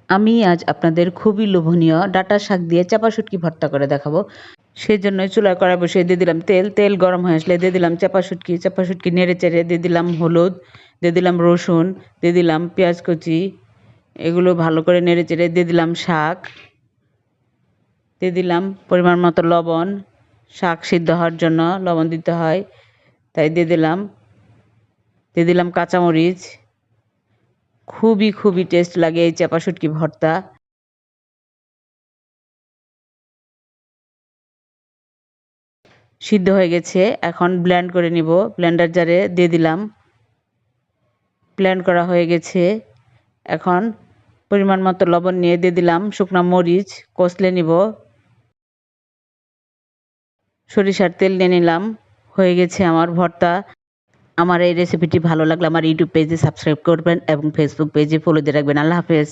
আমি আজ আপনাদের খুবই লোভনীয় ডাঁটা শাক দিয়ে চাপা শুটকি ভর্তা করে দেখাবো। সেজন্যই চুলায় কড়াই বসিয়ে দিয়ে দিলাম তেল। তেল গরম হয়ে আসলে দিয়ে দিলাম চাপা শুটকি নেড়ে চেড়ে দিয়ে দিলাম হলুদ, দিয়ে দিলাম রসুন, দিয়ে দিলাম পেঁয়াজ কুচি। এগুলো ভালো করে নেড়ে চেড়ে দিয়ে দিলাম শাক, দিয়ে দিলাম পরিমাণ মতো লবণ। শাক সিদ্ধ হওয়ার জন্য লবণ দিতে হয়, তাই দিয়ে দিলাম কাঁচামরিচ। খুবই টেস্ট লাগে এই চাপা শুটকি ভর্তা। সিদ্ধ হয়ে গেছে, এখন ব্লেন্ড করে নিব। ব্লেন্ডার জারে দিয়ে দিলাম। ব্লেন্ড করা হয়ে গেছে। এখন পরিমাণ মতো লবণ নিয়ে দিয়ে দিলাম শুকনা মরিচ, কষলে নিব। সরিষার তেল নিয়ে নিলাম। হয়ে গেছে আমার ভর্তা। আমার এই রেসিপিটি ভালো লাগলে আমার ইউটিউব পেজে সাবস্ক্রাইব করবেন এবং ফেসবুক পেজে ফলো দিয়ে রাখবেন। আল্লাহ হাফেজ।